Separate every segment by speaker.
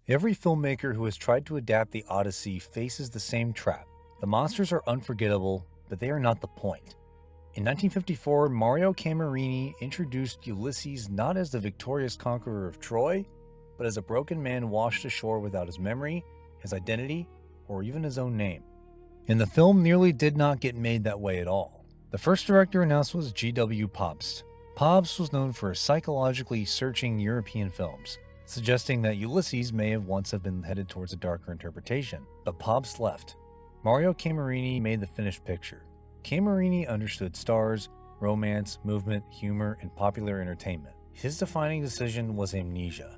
Speaker 1: Every filmmaker who has tried to adapt the Odyssey faces the same trap. The monsters are unforgettable, but they are not the point. In 1954, Mario Camerini introduced Ulysses not as the victorious conqueror of Troy, but as a broken man washed ashore without his memory, his identity, or even his own name. And the film nearly did not get made that way at all. The first director announced was G.W. Pabst. Pabst was known for his psychologically searching European films, suggesting that Ulysses may have once been headed towards a darker interpretation, but Pabst left. Mario Camerini made the finished picture. Camerini understood stars, romance, movement, humor, and popular entertainment. His defining decision was amnesia.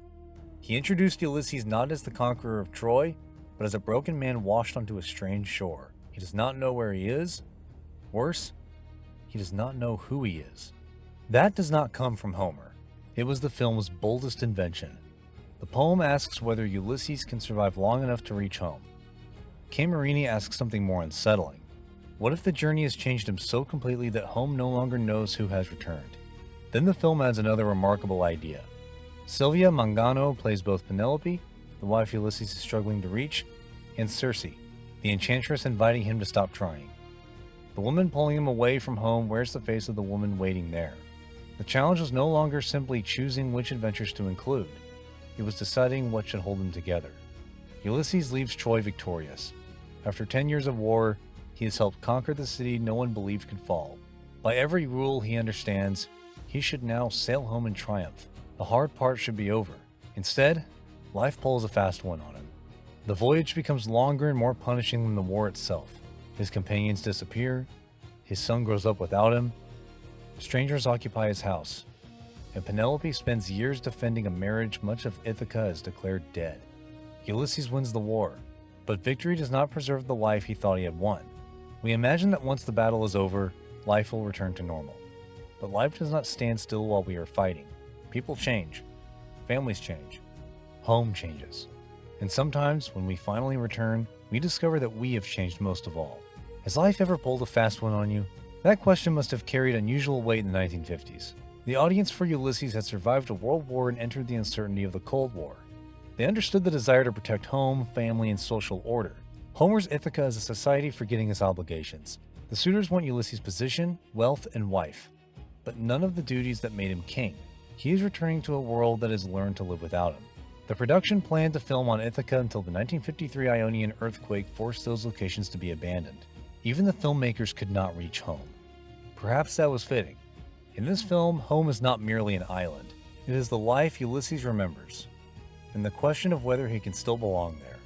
Speaker 1: He introduced Ulysses not as the conqueror of Troy, but as a broken man washed onto a strange shore. He does not know where he is. Worse, he does not know who he is. That does not come from Homer. It was the film's boldest invention. The poem asks whether Ulysses can survive long enough to reach home. Camerini asks something more unsettling. What if the journey has changed him so completely that home no longer knows who has returned? Then the film adds another remarkable idea. Silvia Mangano plays both Penelope, the wife Ulysses is struggling to reach, and Circe, the enchantress inviting him to stop trying. The woman pulling him away from home wears the face of the woman waiting there. The challenge was no longer simply choosing which adventures to include. It was deciding what should hold them together. Ulysses leaves Troy victorious. After 10 years of war, he has helped conquer the city no one believed could fall. By every rule he understands, he should now sail home in triumph. The hard part should be over. Instead, life pulls a fast one on him. The voyage becomes longer and more punishing than the war itself. His companions disappear, his son grows up without him, strangers occupy his house, and Penelope spends years defending a marriage much of Ithaca is declared dead. Ulysses wins the war, but victory does not preserve the life he thought he had won. We imagine that once the battle is over, life will return to normal. But life does not stand still while we are fighting. People change. Families change. Home changes. And sometimes, when we finally return, we discover that we have changed most of all. Has life ever pulled a fast one on you? That question must have carried unusual weight in the 1950s. The audience for Ulysses had survived a world war and entered the uncertainty of the Cold War. They understood the desire to protect home, family, and social order. Homer's Ithaca is a society forgetting its obligations. The suitors want Ulysses' position, wealth, and wife, but none of the duties that made him king. He is returning to a world that has learned to live without him. The production planned to film on Ithaca until the 1953 Ionian earthquake forced those locations to be abandoned. Even the filmmakers could not reach home. Perhaps that was fitting. In this film, home is not merely an island. It is the life Ulysses remembers, and the question of whether he can still belong there.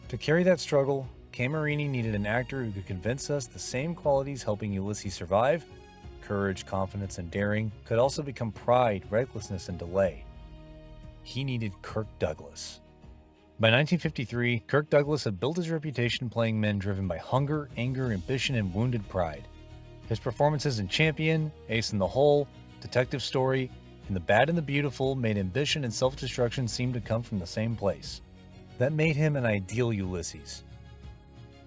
Speaker 1: To carry that struggle, Camerini needed an actor who could convince us the same qualities helping Ulysses survive, courage, confidence, and daring, could also become pride, recklessness, and delay. He needed Kirk Douglas. By 1953, Kirk Douglas had built his reputation playing men driven by hunger, anger, ambition, and wounded pride. His performances in Champion, Ace in the Hole, Detective Story, and The Bad and the Beautiful made ambition and self-destruction seem to come from the same place. That made him an ideal Ulysses.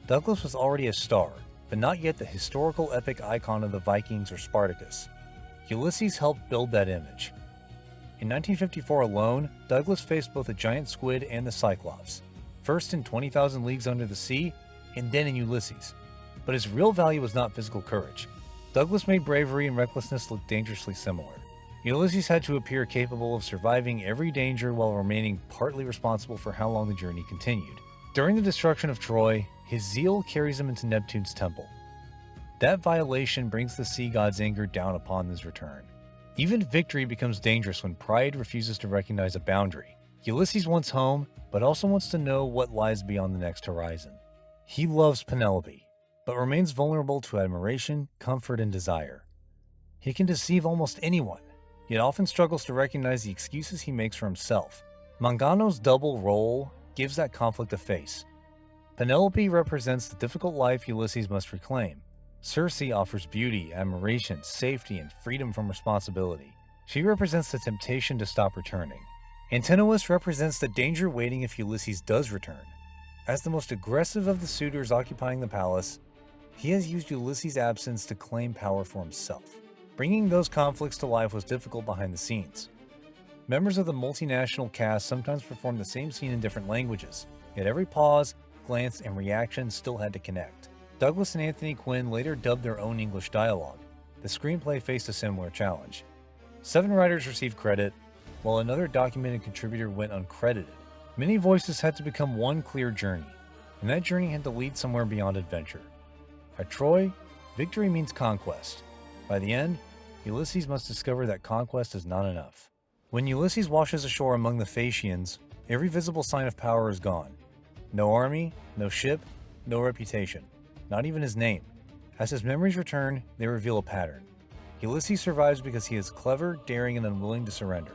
Speaker 1: Douglas was already a star, but not yet the historical epic icon of the Vikings or Spartacus. Ulysses helped build that image. In 1954 alone, Douglas faced both a giant squid and the Cyclops, first in 20,000 Leagues Under the Sea, and then in Ulysses. But his real value was not physical courage. Douglas made bravery and recklessness look dangerously similar. Ulysses had to appear capable of surviving every danger while remaining partly responsible for how long the journey continued. During the destruction of Troy, his zeal carries him into Neptune's temple. That violation brings the sea god's anger down upon his return. Even victory becomes dangerous when pride refuses to recognize a boundary. Ulysses wants home, but also wants to know what lies beyond the next horizon. He loves Penelope, but remains vulnerable to admiration, comfort, and desire. He can deceive almost anyone, yet often struggles to recognize the excuses he makes for himself. Mangano's double role gives that conflict a face. Penelope represents the difficult life Ulysses must reclaim. Circe offers beauty, admiration, safety, and freedom from responsibility. She represents the temptation to stop returning. Antinous represents the danger waiting if Ulysses does return. As the most aggressive of the suitors occupying the palace, he has used Ulysses' absence to claim power for himself. Bringing those conflicts to life was difficult behind the scenes. Members of the multinational cast sometimes performed the same scene in different languages, yet every pause, glance, and reaction still had to connect. Douglas and Anthony Quinn later dubbed their own English dialogue. The screenplay faced a similar challenge. 7 writers received credit, while another documented contributor went uncredited. Many voices had to become one clear journey, and that journey had to lead somewhere beyond adventure. At Troy, victory means conquest. By the end, Ulysses must discover that conquest is not enough. When Ulysses washes ashore among the Phaeacians, every visible sign of power is gone. No army, no ship, no reputation, not even his name. As his memories return, they reveal a pattern. Ulysses survives because he is clever, daring, and unwilling to surrender.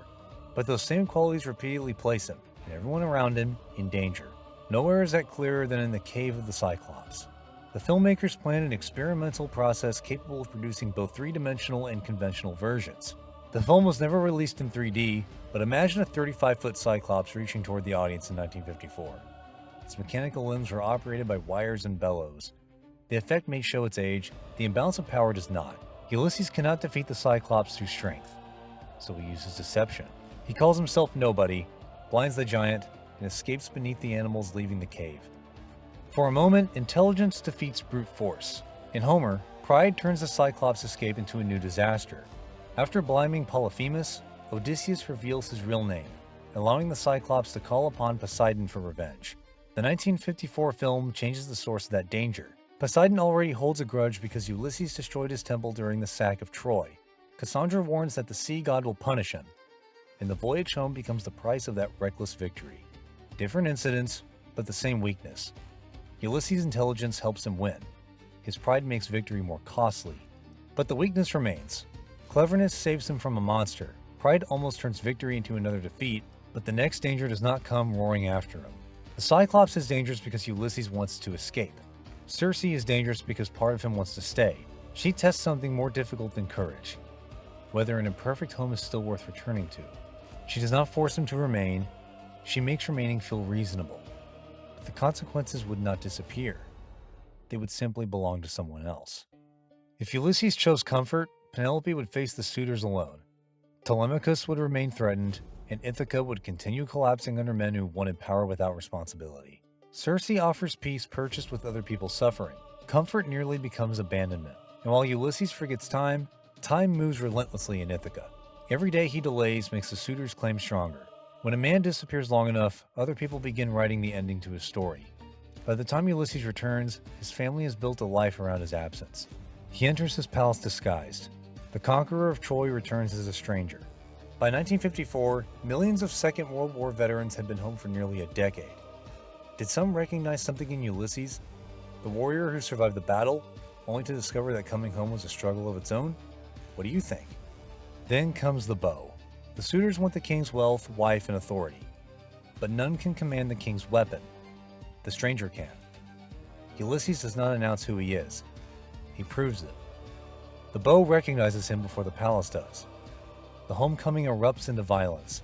Speaker 1: But those same qualities repeatedly place him, and everyone around him, in danger. Nowhere is that clearer than in the cave of the Cyclops. The filmmakers planned an experimental process capable of producing both three-dimensional and conventional versions. The film was never released in 3D, but imagine a 35-foot Cyclops reaching toward the audience in 1954. Its mechanical limbs were operated by wires and bellows. The effect may show its age, the imbalance of power does not. Ulysses cannot defeat the Cyclops through strength, so he uses deception. He calls himself Nobody, blinds the giant, and escapes beneath the animals leaving the cave. For a moment, intelligence defeats brute force. In Homer, pride turns the Cyclops' escape into a new disaster. After blaming Polyphemus, Odysseus reveals his real name, allowing the Cyclops to call upon Poseidon for revenge. The 1954 film changes the source of that danger. Poseidon already holds a grudge because Ulysses destroyed his temple during the sack of Troy. Cassandra warns that the sea god will punish him, and the voyage home becomes the price of that reckless victory. Different incidents, but the same weakness. Ulysses' intelligence helps him win. His pride makes victory more costly. But the weakness remains. Cleverness saves him from a monster. Pride almost turns victory into another defeat, but the next danger does not come roaring after him. The Cyclops is dangerous because Ulysses wants to escape. Circe is dangerous because part of him wants to stay. She tests something more difficult than courage, whether an imperfect home is still worth returning to. She does not force him to remain. She makes remaining feel reasonable. But the consequences would not disappear. They would simply belong to someone else. If Ulysses chose comfort, Penelope would face the suitors alone. Telemachus would remain threatened, and Ithaca would continue collapsing under men who wanted power without responsibility. Circe offers peace purchased with other people's suffering. Comfort nearly becomes abandonment. And while Ulysses forgets time, time moves relentlessly in Ithaca. Every day he delays makes the suitors' claim stronger. When a man disappears long enough, other people begin writing the ending to his story. By the time Ulysses returns, his family has built a life around his absence. He enters his palace disguised. The conqueror of Troy returns as a stranger. By 1954, millions of Second World War veterans had been home for nearly a decade. Did some recognize something in Ulysses? The warrior who survived the battle, only to discover that coming home was a struggle of its own? What do you think? Then comes the bow. The suitors want the king's wealth, wife, and authority. But none can command the king's weapon. The stranger can. Ulysses does not announce who he is. He proves it. The bow recognizes him before the palace does. The homecoming erupts into violence.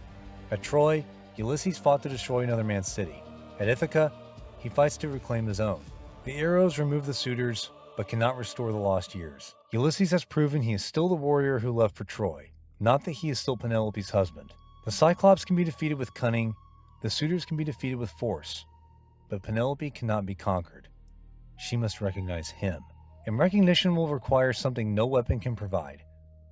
Speaker 1: At Troy, Ulysses fought to destroy another man's city. At Ithaca, he fights to reclaim his own. The arrows remove the suitors, but cannot restore the lost years. Ulysses has proven he is still the warrior who left for Troy, not that he is still Penelope's husband. The Cyclops can be defeated with cunning, the suitors can be defeated with force, but Penelope cannot be conquered. She must recognize him. And recognition will require something no weapon can provide.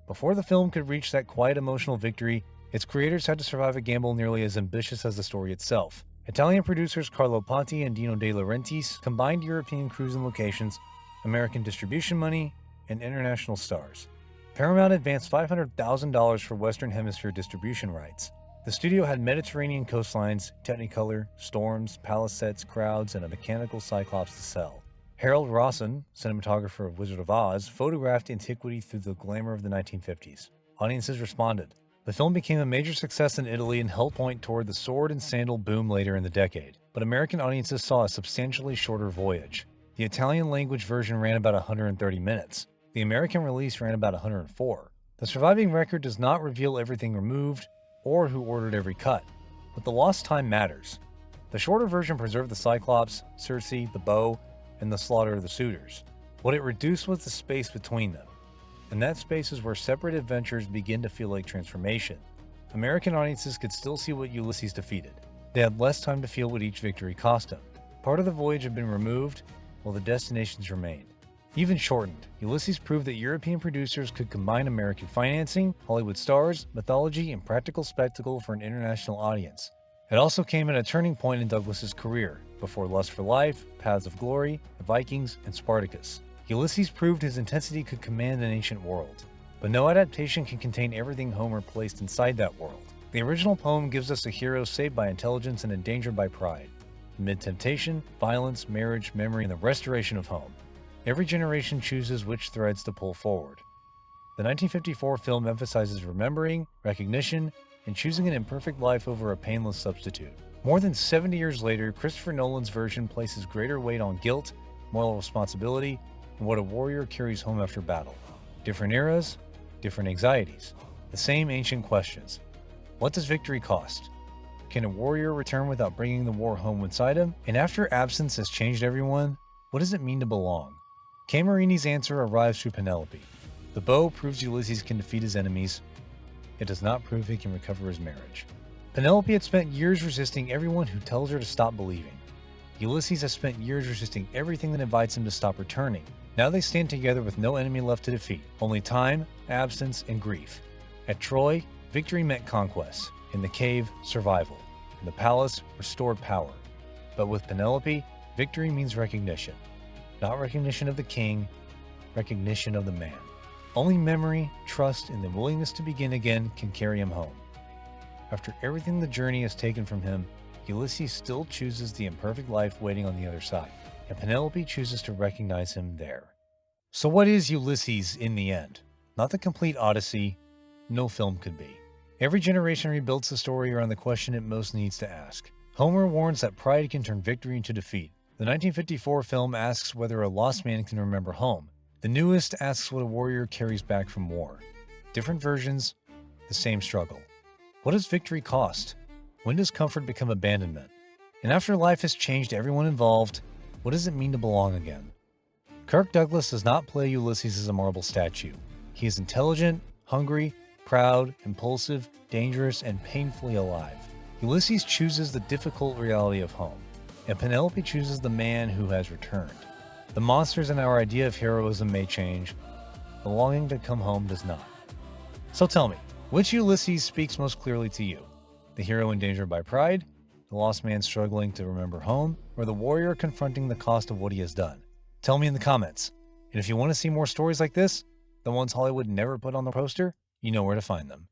Speaker 1: Before the film could reach that quiet emotional victory, its creators had to survive a gamble nearly as ambitious as the story itself. Italian producers Carlo Ponti and Dino De Laurentiis combined European crews and locations, American distribution money, and international stars. Paramount advanced $500,000 for Western Hemisphere distribution rights. The studio had Mediterranean coastlines, Technicolor, storms, palace sets, crowds, and a mechanical Cyclops to sell. Harold Rawson, cinematographer of Wizard of Oz, photographed antiquity through the glamour of the 1950s. Audiences responded. The film became a major success in Italy and helped point toward the sword and sandal boom later in the decade. But American audiences saw a substantially shorter voyage. The Italian language version ran about 130 minutes. The American release ran about 104. The surviving record does not reveal everything removed or who ordered every cut, but the lost time matters. The shorter version preserved the Cyclops, Circe, the bow, and the slaughter of the suitors. What it reduced was the space between them, and that space is where separate adventures begin to feel like transformation. American audiences could still see what Ulysses defeated. They had less time to feel what each victory cost him. Part of the voyage had been removed, while the destinations remained. Even shortened, Ulysses proved that European producers could combine American financing, Hollywood stars, mythology, and practical spectacle for an international audience. It also came at a turning point in Douglas's career, before Lust for Life, Paths of Glory, The Vikings, and Spartacus. Ulysses proved his intensity could command an ancient world. But no adaptation can contain everything Homer placed inside that world. The original poem gives us a hero saved by intelligence and endangered by pride. Amid temptation, violence, marriage, memory, and the restoration of home. Every generation chooses which threads to pull forward. The 1954 film emphasizes remembering, recognition, and choosing an imperfect life over a painless substitute. More than 70 years later, Christopher Nolan's version places greater weight on guilt, moral responsibility, and what a warrior carries home after battle. Different eras, different anxieties, the same ancient questions. What does victory cost? Can a warrior return without bringing the war home inside him? And after absence has changed everyone, what does it mean to belong? Camerini's answer arrives through Penelope. The bow proves Ulysses can defeat his enemies. It does not prove he can recover his marriage. Penelope had spent years resisting everyone who tells her to stop believing. Ulysses has spent years resisting everything that invites him to stop returning. Now they stand together with no enemy left to defeat, only time, absence, and grief. At Troy, victory meant conquest. In the cave, survival. In the palace, restored power. But with Penelope, victory means recognition. Not recognition of the king, recognition of the man. Only memory, trust, and the willingness to begin again can carry him home. After everything the journey has taken from him, Ulysses still chooses the imperfect life waiting on the other side, and Penelope chooses to recognize him there. So what is Ulysses in the end? Not the complete Odyssey, no film could be. Every generation rebuilds the story around the question it most needs to ask. Homer warns that pride can turn victory into defeat. The 1954 film asks whether a lost man can remember home. The newest asks what a warrior carries back from war. Different versions, the same struggle. What does victory cost? When does comfort become abandonment? And after life has changed everyone involved, what does it mean to belong again? Kirk Douglas does not play Ulysses as a marble statue. He is intelligent, hungry, proud, impulsive, dangerous, and painfully alive. Ulysses chooses the difficult reality of home, and Penelope chooses the man who has returned. The monsters in our idea of heroism may change, the longing to come home does not. So tell me, which Ulysses speaks most clearly to you? The hero endangered by pride, the lost man struggling to remember home, or the warrior confronting the cost of what he has done? Tell me in the comments. And if you want to see more stories like this, the ones Hollywood never put on the poster, you know where to find them.